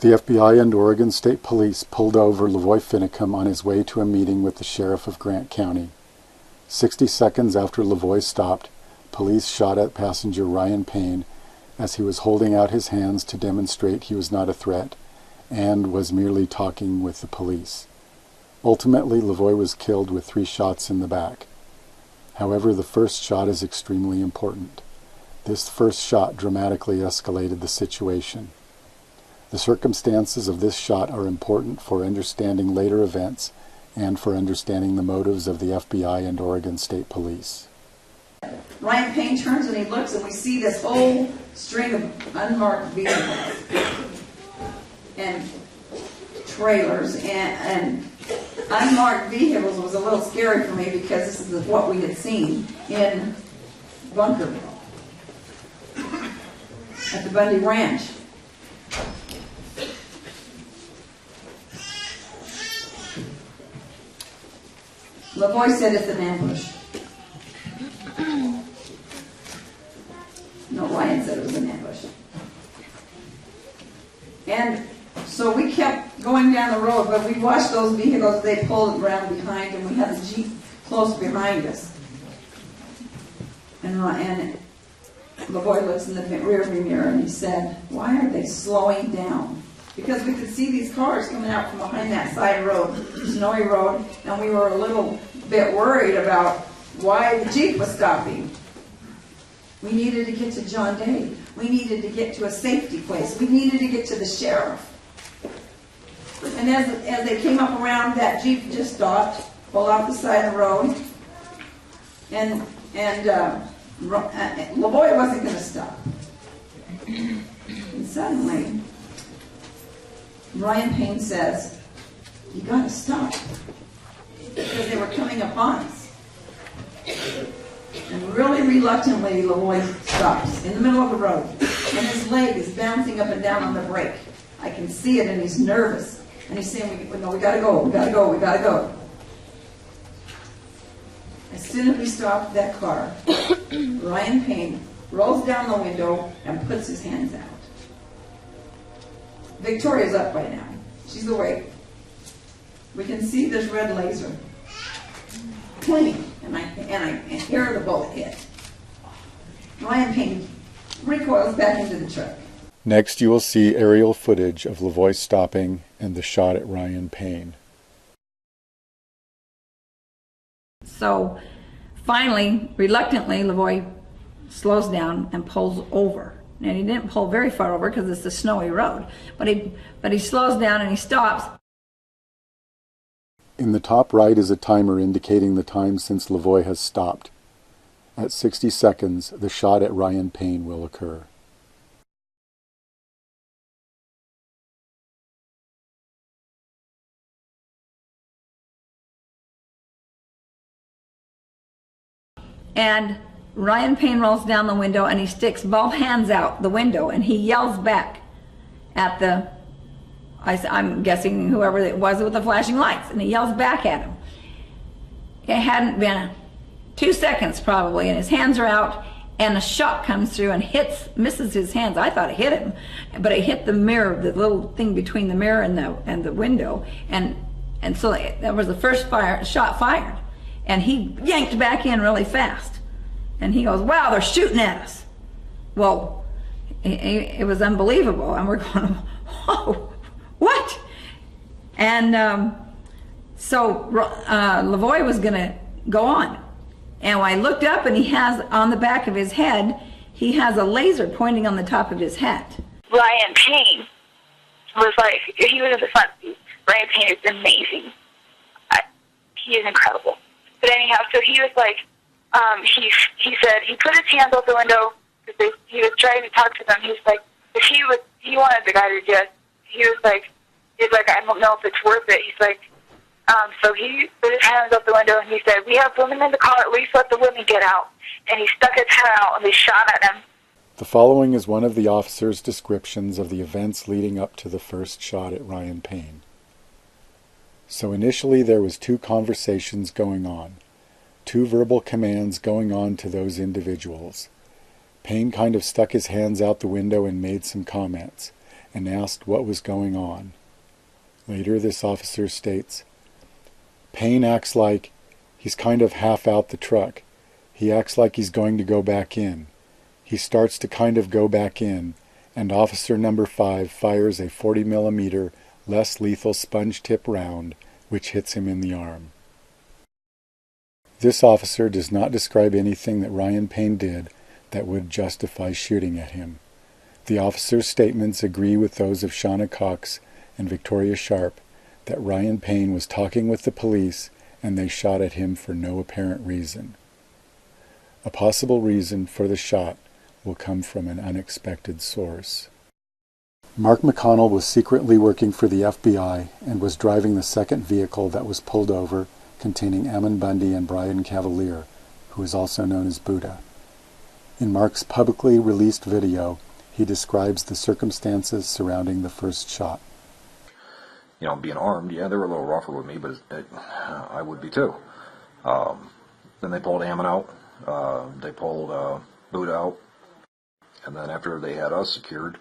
The FBI and Oregon State Police pulled over LaVoy Finicum on his way to a meeting with the sheriff of Grant County. 60 seconds after LaVoy stopped, police shot at passenger Ryan Payne as he was holding out his hands to demonstrate he was not a threat and was merely talking with the police. Ultimately, LaVoy was killed with 3 shots in the back. However, the first shot is extremely important. This first shot dramatically escalated the situation. The circumstances of this shot are important for understanding later events and for understanding the motives of the FBI and Oregon State Police. Ryan Payne turns and he looks, and we see this whole string of unmarked vehicles and trailers, and unmarked vehicles was a little scary for me because this is what we had seen in Bunkerville at the Bundy Ranch. LaVoy said it's an ambush. No, Ryan said it was an ambush. And so we kept going down the road, but we watched those vehicles. They pulled around behind, and we had a Jeep close behind us. And LaVoy looks in the rearview mirror and he said, "Why are they slowing down?" Because we could see these cars coming out from behind that side road, snowy road, and we were a little bit worried about why the Jeep was stopping. We needed to get to John Day. We needed to get to a safety place. We needed to get to the sheriff. And as they came up around, that Jeep just stopped, pulled off the side of the road, and LaVoy wasn't going to stop. And suddenly, Ryan Payne says, "You got to stop," because they were coming upon us. And really reluctantly, LaVoy stops in the middle of the road, and his leg is bouncing up and down on the brake. I can see it, and he's nervous. And he's saying, "No, we gotta go, we gotta go, we gotta go." As soon as we stopped that car, Ryan Payne rolls down the window and puts his hands out. Victoria's up by now. She's awake. We can see this red laser. Clean. And I hear the bullet hit. Ryan Payne recoils back into the truck. Next, you will see aerial footage of LaVoy stopping and the shot at Ryan Payne. So finally, reluctantly, LaVoy slows down and pulls over. And he didn't pull very far over because it's a snowy road. But he slows down and he stops. In the top right is a timer indicating the time since LaVoy has stopped. At 60 seconds, the shot at Ryan Payne will occur. And Ryan Payne rolls down the window and he sticks both hands out the window and he yells back at I'm guessing whoever it was with the flashing lights, and he yells back at him. It hadn't been 2 seconds probably, and his hands are out, and a shot comes through and misses his hands. I thought it hit him, but it hit the mirror, the little thing between the mirror and the window, and so that was the first shot fired, and he yanked back in really fast, and he goes, "Wow, they're shooting at us." Well, it was unbelievable, and we're going, "Whoa, what?" And so LaVoy was going to go on. And when I looked up, and he has on the back of his head, he has a laser pointing on the top of his hat. Ryan Payne was like, he was in the front seat. Ryan Payne is amazing. He is incredible. But anyhow, so he was like, he said, he put his hands out the window because he was trying to talk to them. He was like, if he wanted the guy to just, he was like, "I don't know if it's worth it." He's like, so he put his hands out the window and he said, "We have women in the car, at least let the women get out." And he stuck his head out and they shot at him. The following is one of the officers' descriptions of the events leading up to the first shot at Ryan Payne. So initially there was 2 conversations going on, 2 verbal commands going on to those individuals. Payne kind of stuck his hands out the window and made some comments, and asked what was going on. Later, this officer states, "Payne acts like he's kind of half out the truck. He acts like he's going to go back in. He starts to kind of go back in, and officer number 5 fires a 40mm less lethal sponge tip round, which hits him in the arm." This officer does not describe anything that Ryan Payne did that would justify shooting at him. The officer's statements agree with those of Shauna Cox and Victoria Sharp that Ryan Payne was talking with the police and they shot at him for no apparent reason. A possible reason for the shot will come from an unexpected source. Mark McConnell was secretly working for the FBI and was driving the second vehicle that was pulled over, containing Ammon Bundy and Brian Cavalier, who is also known as Buddha. In Mark's publicly released video, he describes the circumstances surrounding the first shot. Being armed, yeah, they were a little rougher with me, but I would be too. Then they pulled Ammon out. They pulled Buddha out. And then after they had us secured,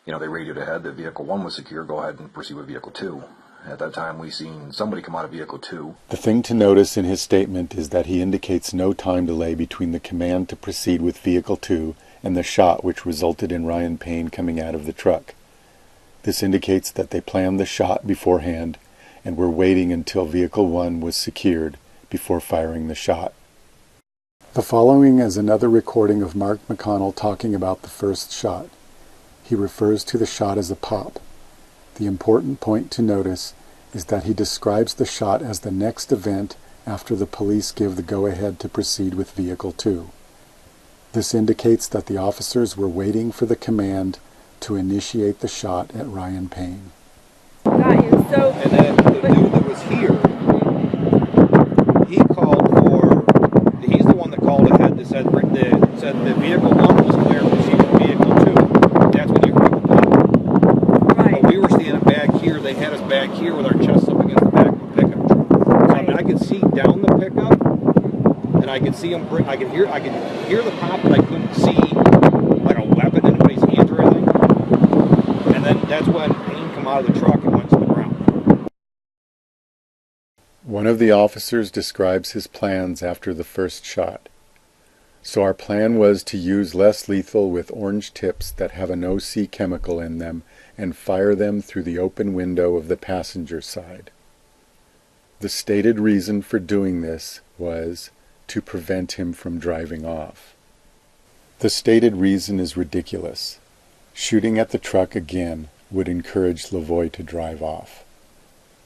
they radioed ahead that vehicle 1 was secure, go ahead and proceed with vehicle 2. At that time, we seen somebody come out of vehicle 2. The thing to notice in his statement is that he indicates no time delay between the command to proceed with vehicle 2 and the shot which resulted in Ryan Payne coming out of the truck. This indicates that they planned the shot beforehand and were waiting until vehicle 1 was secured before firing the shot. The following is another recording of Mark McConnell talking about the first shot. He refers to the shot as a pop. The important point to notice is that he describes the shot as the next event after the police give the go-ahead to proceed with vehicle 2. This indicates that the officers were waiting for the command to initiate the shot at Ryan Payne. Got you. So, and then the dude that was here, he called for, he's the one that called ahead that said that vehicle 1 was clear, proceed with vehicle 2. That's when you heard the pop. right. But we were standing back here, they had us back here with our chests up against the back of the pickup truck. So I could see down the pickup, and I could see them I could hear the pop, but I couldn't see like a weapon in anybody's hands or anything. And then that's when Payne came out of the truck and went to the ground. One of the officers describes his plans after the first shot. So our plan was to use less lethal with orange tips that have an OC chemical in them and fire them through the open window of the passenger side. The stated reason for doing this was to prevent him from driving off. The stated reason is ridiculous. Shooting at the truck again would encourage LaVoy to drive off.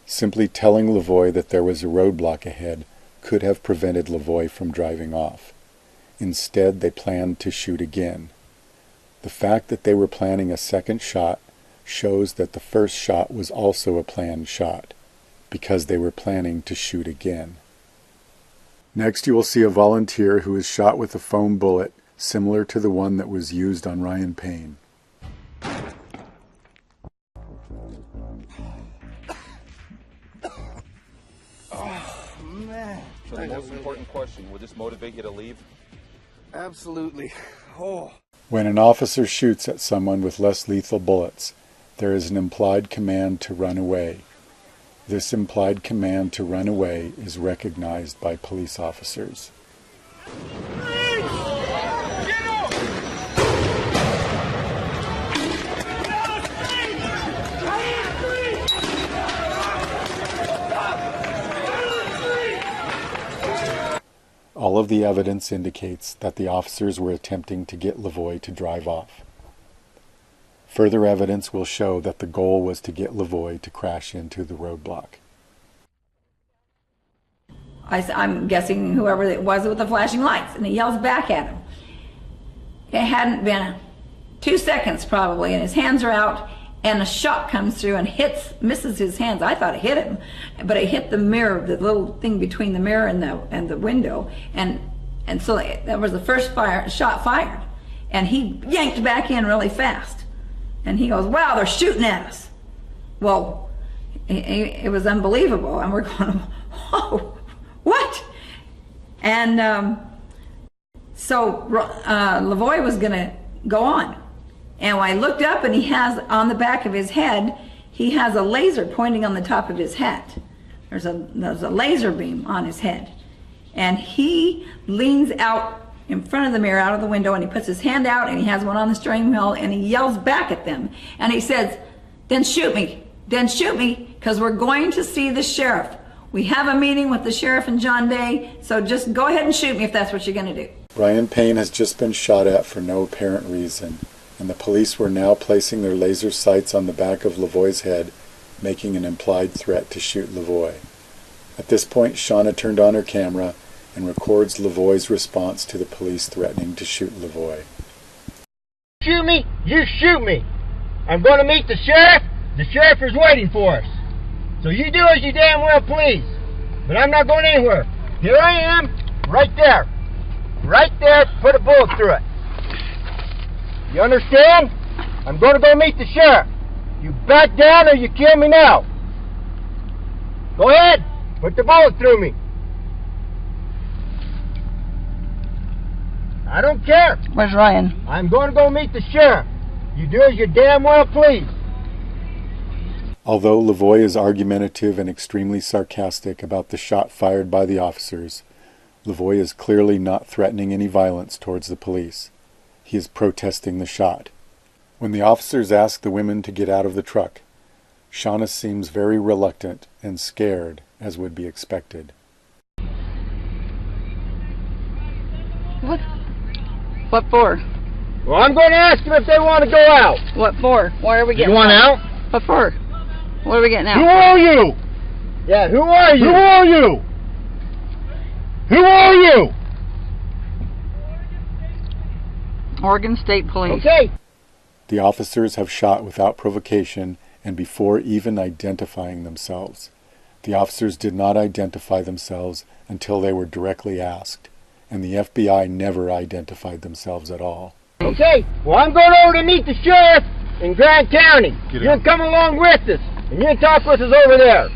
Simply telling LaVoy that there was a roadblock ahead could have prevented LaVoy from driving off. Instead, they planned to shoot again. The fact that they were planning a second shot shows that the first shot was also a planned shot, because they were planning to shoot again. Next, you will see a volunteer who is shot with a foam bullet similar to the one that was used on Ryan Payne. So the most important question, would this motivate you to leave? Absolutely. Oh. When an officer shoots at someone with less lethal bullets, there is an implied command to run away. This implied command to run away is recognized by police officers. All of the evidence indicates that the officers were attempting to get LaVoy to drive off. Further evidence will show that the goal was to get LaVoy to crash into the roadblock. I'm guessing whoever it was with the flashing lights, and he yells back at him. It hadn't been 2 seconds probably, and his hands are out, and a shot comes through and misses his hands. I thought it hit him, but it hit the mirror, the little thing between the mirror and the window, and so that was the first shot fired, and he yanked back in really fast, and he goes, "Wow, they're shooting at us." Well, it was unbelievable, and we're going, "Whoa, what?" And so LaVoy was going to go on. And when I looked up, and he has on the back of his head, he has a laser pointing on the top of his hat. There's a laser beam on his head. And he leans out in front of the mirror, out of the window, and he puts his hand out, and he has one on the steering wheel, and he yells back at them. And he says, "Then shoot me. Then shoot me, because we're going to see the sheriff. We have a meeting with the sheriff and John Day, so just go ahead and shoot me if that's what you're going to do." Ryan Payne has just been shot at for no apparent reason, and the police were now placing their laser sights on the back of LaVoy's head, making an implied threat to shoot LaVoy. At this point, Shauna turned on her camera and records LaVoy's response to the police threatening to shoot LaVoy. "Shoot me, you shoot me. I'm going to meet the sheriff. The sheriff is waiting for us. So you do as you damn well please. But I'm not going anywhere. Here I am, right there. Right there, put a bullet through it. You understand? I'm going to go meet the sheriff. You back down or you kill me now. Go ahead, put the bullet through me. I don't care. Where's Ryan? I'm going to go meet the sheriff. You do as you damn well please." Although LaVoy is argumentative and extremely sarcastic about the shot fired by the officers, LaVoy is clearly not threatening any violence towards the police. He is protesting the shot. When the officers ask the women to get out of the truck, Shauna seems very reluctant and scared, as would be expected. What for? Well, I'm going to ask them if they want to go out. What for? Why are we getting You want out? What for? What are we getting Who out? are you? Yeah, who are you? Who are you? Who are you? Oregon State Police. Okay. The officers have shot without provocation and before even identifying themselves. The officers did not identify themselves until they were directly asked, and the FBI never identified themselves at all. Okay, well, I'm going over to meet the sheriff in Grant County. You can come along with us, and you can talk with us over there.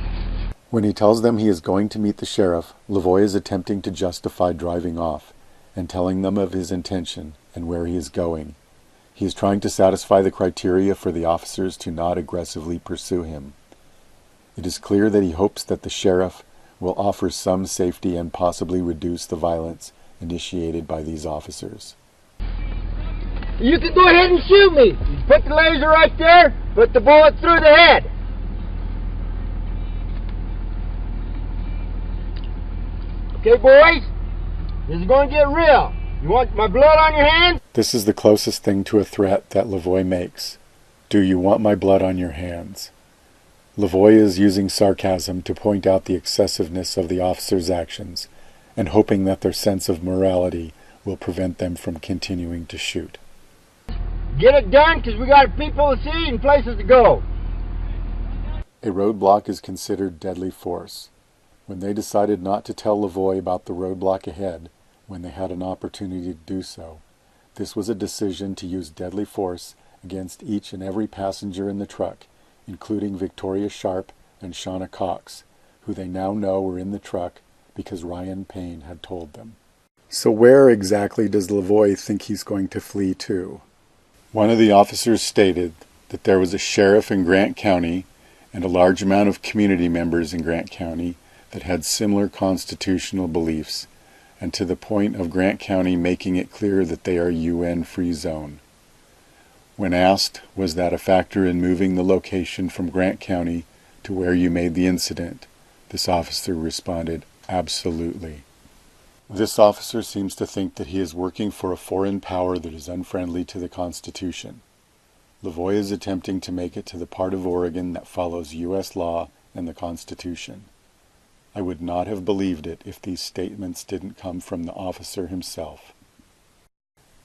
When he tells them he is going to meet the sheriff, LaVoy is attempting to justify driving off and telling them of his intention and where he is going. He is trying to satisfy the criteria for the officers to not aggressively pursue him. It is clear that he hopes that the sheriff will offer some safety and possibly reduce the violence initiated by these officers. You can go ahead and shoot me. You put the laser right there, put the bullet through the head. Okay, boys? This is going to get real. You want my blood on your hands? This is the closest thing to a threat that LaVoy makes. Do you want my blood on your hands? LaVoy is using sarcasm to point out the excessiveness of the officers' actions and hoping that their sense of morality will prevent them from continuing to shoot. Get it done, because we got people to see and places to go. A roadblock is considered deadly force. When they decided not to tell LaVoy about the roadblock ahead, when they had an opportunity to do so, this was a decision to use deadly force against each and every passenger in the truck, including Victoria Sharp and Shauna Cox, who they now know were in the truck because Ryan Payne had told them. So where exactly does LaVoy think he's going to flee to? One of the officers stated that there was a sheriff in Grant County and a large amount of community members in Grant County that had similar constitutional beliefs, and to the point of Grant County making it clear that they are UN-free zone. When asked, was that a factor in moving the location from Grant County to where you made the incident, this officer responded, absolutely. This officer seems to think that he is working for a foreign power that is unfriendly to the Constitution. LaVoy is attempting to make it to the part of Oregon that follows U.S. law and the Constitution. I would not have believed it if these statements didn't come from the officer himself.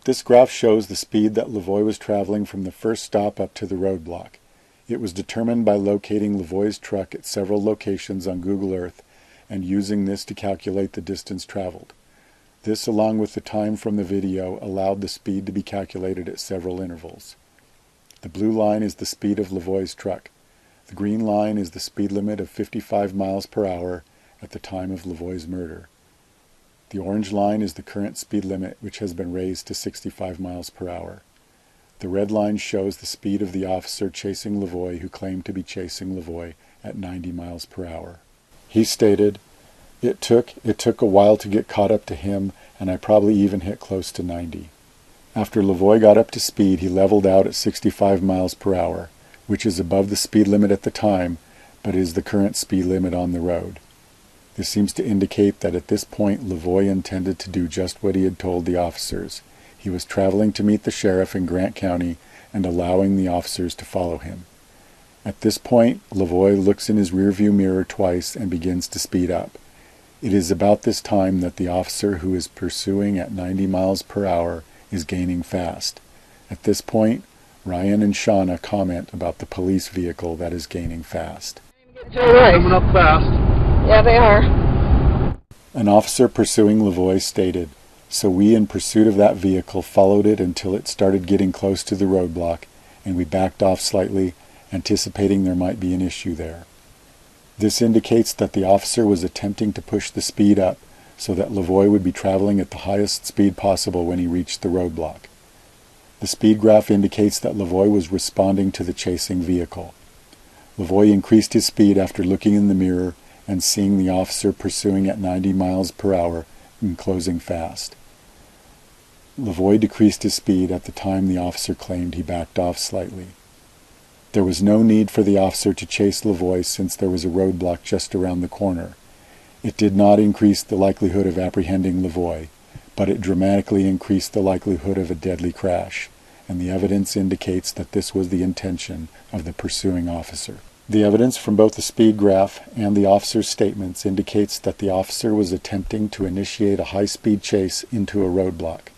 This graph shows the speed that LaVoy was traveling from the first stop up to the roadblock. It was determined by locating LaVoy's truck at several locations on Google Earth and using this to calculate the distance traveled. This, along with the time from the video, allowed the speed to be calculated at several intervals. The blue line is the speed of LaVoy's truck. The green line is the speed limit of 55 miles per hour at the time of LaVoy's murder. The orange line is the current speed limit, which has been raised to 65 miles per hour. The red line shows the speed of the officer chasing LaVoy, who claimed to be chasing LaVoy at 90 miles per hour. He stated, It took a while to get caught up to him, and I probably even hit close to 90. After LaVoy got up to speed, he leveled out at 65 miles per hour, which is above the speed limit at the time, but is the current speed limit on the road. This seems to indicate that at this point LaVoy intended to do just what he had told the officers. He was traveling to meet the sheriff in Grant County and allowing the officers to follow him. At this point, LaVoy looks in his rearview mirror twice and begins to speed up. It is about this time that the officer who is pursuing at 90 miles per hour is gaining fast. At this point, Ryan and Shauna comment about the police vehicle that is gaining fast. Coming up fast. Yeah, they are. An officer pursuing LaVoy stated, So we, in pursuit of that vehicle, followed it until it started getting close to the roadblock, and we backed off slightly, anticipating there might be an issue there. This indicates that the officer was attempting to push the speed up so that LaVoy would be traveling at the highest speed possible when he reached the roadblock. The speed graph indicates that LaVoy was responding to the chasing vehicle. LaVoy increased his speed after looking in the mirror and seeing the officer pursuing at 90 miles per hour and closing fast. LaVoy decreased his speed at the time the officer claimed he backed off slightly. There was no need for the officer to chase LaVoy since there was a roadblock just around the corner. It did not increase the likelihood of apprehending LaVoy, but it dramatically increased the likelihood of a deadly crash, and the evidence indicates that this was the intention of the pursuing officer. The evidence from both the speed graph and the officer's statements indicates that the officer was attempting to initiate a high-speed chase into a roadblock.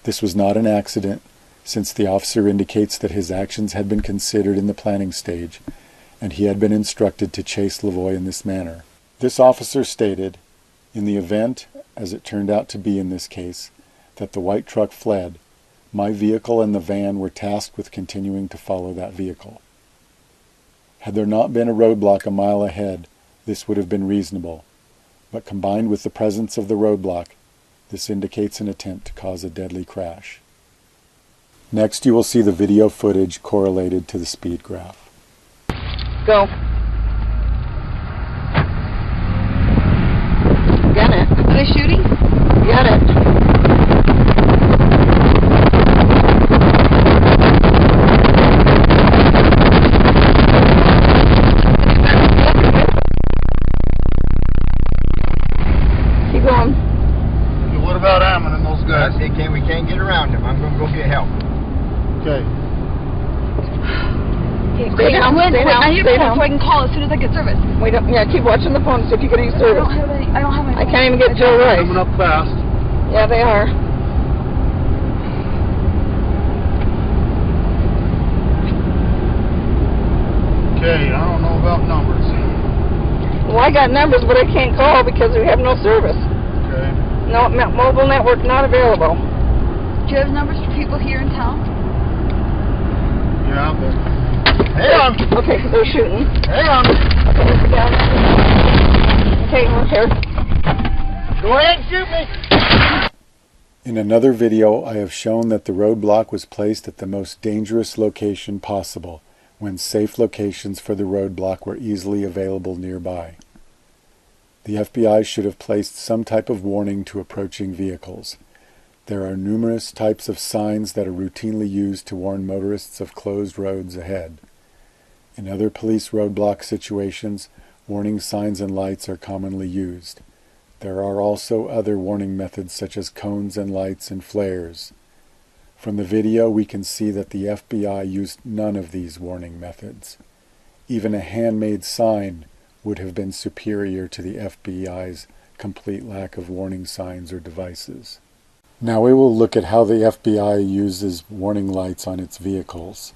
This was not an accident, since the officer indicates that his actions had been considered in the planning stage, and he had been instructed to chase LaVoy in this manner. This officer stated, in the event, as it turned out to be in this case, that the white truck fled, my vehicle and the van were tasked with continuing to follow that vehicle. Had there not been a roadblock a mile ahead, this would have been reasonable, but combined with the presence of the roadblock, this indicates an attempt to cause a deadly crash. Next, you will see the video footage correlated to the speed graph. Go. Got it. Are they shooting? Got it. Keep going. What about Ammon and those guys? We can't get around them. I'm going to go get help. Okay. Stay down. Stay down. I need a phone so I can call as soon as I get service. Wait up. Yeah, keep watching the phone to see if you get any service. I don't have my I can't even get Joe Rice. Coming up fast. Yeah, they are. Okay, I don't know about numbers. Well, I got numbers, but I can't call because we have no service. Okay. No, mobile network not available. Do you have numbers for people here in town? Yeah, but... Hang on! Okay, because they're shooting. Hang on! Okay, we're here. Go ahead and shoot me! In another video, I have shown that the roadblock was placed at the most dangerous location possible, when safe locations for the roadblock were easily available nearby. The FBI should have placed some type of warning to approaching vehicles. There are numerous types of signs that are routinely used to warn motorists of closed roads ahead. In other police roadblock situations, warning signs and lights are commonly used. There are also other warning methods such as cones and lights and flares. From the video, we can see that the FBI used none of these warning methods. Even a handmade sign would have been superior to the FBI's complete lack of warning signs or devices. Now we will look at how the FBI uses warning lights on its vehicles.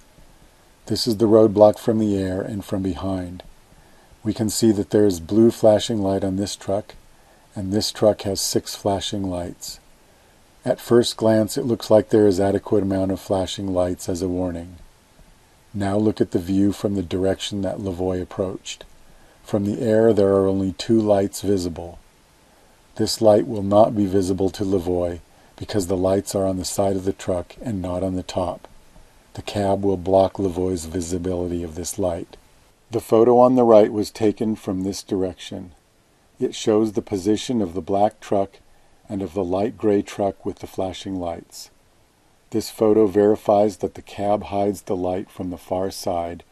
This is the roadblock from the air and from behind. We can see that there is blue flashing light on this truck, and this truck has 6 flashing lights. At first glance, it looks like there is adequate amount of flashing lights as a warning. Now look at the view from the direction that LaVoy approached. From the air, there are only 2 lights visible. This light will not be visible to LaVoy because the lights are on the side of the truck and not on the top. The cab will block LaVoy's visibility of this light. The photo on the right was taken from this direction. It shows the position of the black truck and of the light gray truck with the flashing lights. This photo verifies that the cab hides the light from the far side,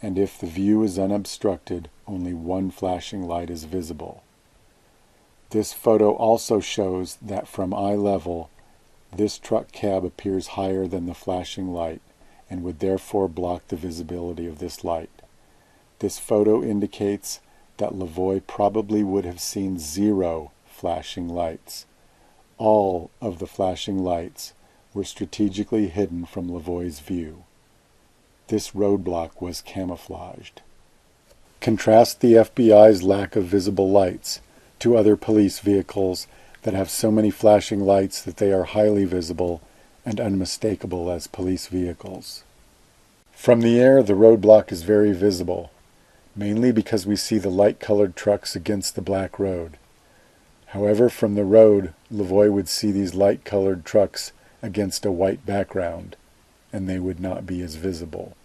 and if the view is unobstructed, only one flashing light is visible. This photo also shows that from eye level, this truck cab appears higher than the flashing light and would therefore block the visibility of this light. This photo indicates that LaVoy probably would have seen 0 flashing lights. All of the flashing lights were strategically hidden from LaVoy's view. This roadblock was camouflaged. Contrast the FBI's lack of visible lights to other police vehicles that have so many flashing lights that they are highly visible and unmistakable as police vehicles. From the air, the roadblock is very visible, mainly because we see the light-colored trucks against the black road. However, from the road, LaVoy would see these light-colored trucks against a white background, and they would not be as visible.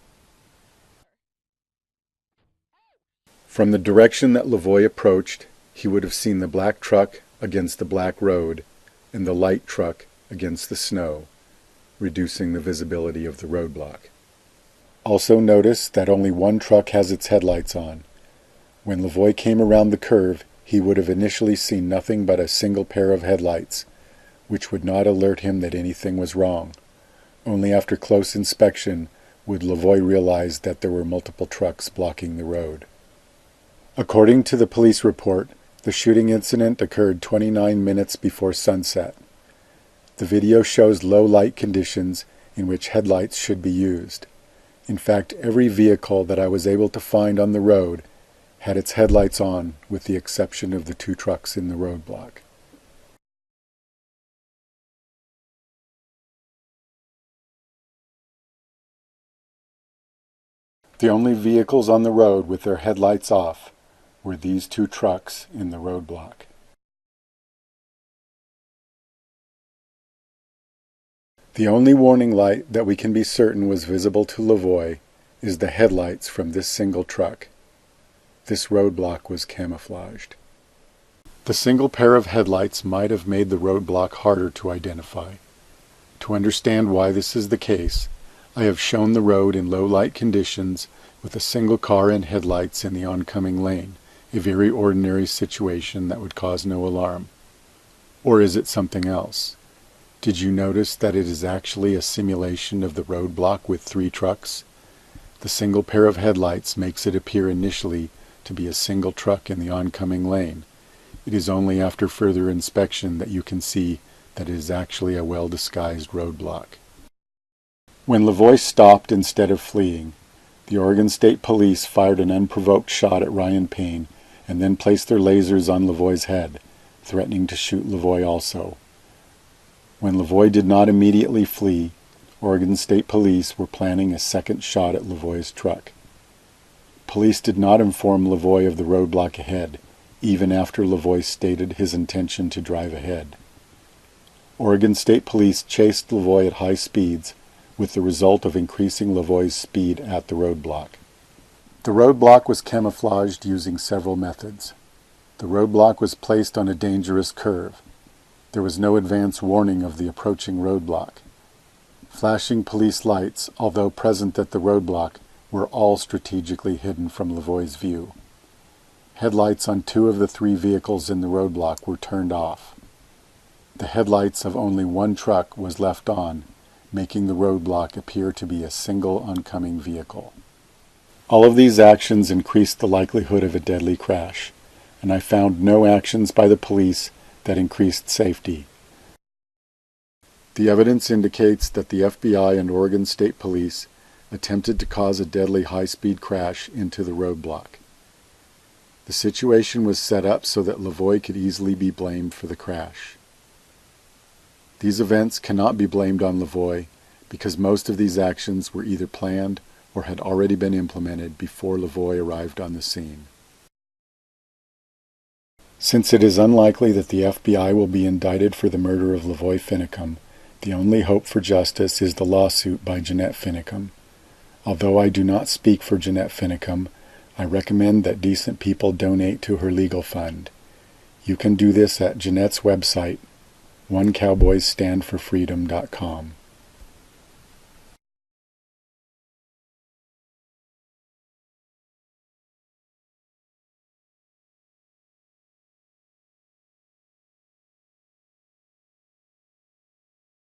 From the direction that LaVoy approached, he would have seen the black truck against the black road and the light truck against the snow, reducing the visibility of the roadblock. Also notice that only one truck has its headlights on. When LaVoy came around the curve, he would have initially seen nothing but a single pair of headlights, which would not alert him that anything was wrong. Only after close inspection would LaVoy realize that there were multiple trucks blocking the road. According to the police report, the shooting incident occurred 29 minutes before sunset. The video shows low light conditions in which headlights should be used. In fact, every vehicle that I was able to find on the road had its headlights on, with the exception of the 2 trucks in the roadblock. The only vehicles on the road with their headlights off were these 2 trucks in the roadblock. The only warning light that we can be certain was visible to LaVoy is the headlights from this single truck. This roadblock was camouflaged. The single pair of headlights might have made the roadblock harder to identify. To understand why this is the case, I have shown the road in low light conditions with a single car and headlights in the oncoming lane, a very ordinary situation that would cause no alarm. Or is it something else? Did you notice that it is actually a simulation of the roadblock with 3 trucks? The single pair of headlights makes it appear initially to be a single truck in the oncoming lane. It is only after further inspection that you can see that it is actually a well-disguised roadblock. When LaVoy stopped instead of fleeing, the Oregon State Police fired an unprovoked shot at Ryan Payne and then placed their lasers on LaVoy's head, threatening to shoot LaVoy also. When LaVoy did not immediately flee, Oregon State Police were planning a second shot at LaVoy's truck. Police did not inform LaVoy of the roadblock ahead, even after LaVoy stated his intention to drive ahead. Oregon State Police chased LaVoy at high speeds, with the result of increasing LaVoy's speed at the roadblock. The roadblock was camouflaged using several methods. The roadblock was placed on a dangerous curve. There was no advance warning of the approaching roadblock. Flashing police lights, although present at the roadblock, were all strategically hidden from LaVoy's view. Headlights on 2 of the 3 vehicles in the roadblock were turned off. The headlights of only 1 truck was left on, making the roadblock appear to be a single oncoming vehicle. All of these actions increased the likelihood of a deadly crash, and I found no actions by the police that increased safety. The evidence indicates that the FBI and Oregon State Police attempted to cause a deadly high-speed crash into the roadblock. The situation was set up so that LaVoy could easily be blamed for the crash. These events cannot be blamed on LaVoy because most of these actions were either planned or had already been implemented before LaVoy arrived on the scene. Since it is unlikely that the FBI will be indicted for the murder of LaVoy Finicum, The only hope for justice is the lawsuit by Jeanette Finicum. Although I do not speak for Jeanette Finicum, I recommend that decent people donate to her legal fund. You can do this at Jeanette's website, onecowboysstandforfreedom.com.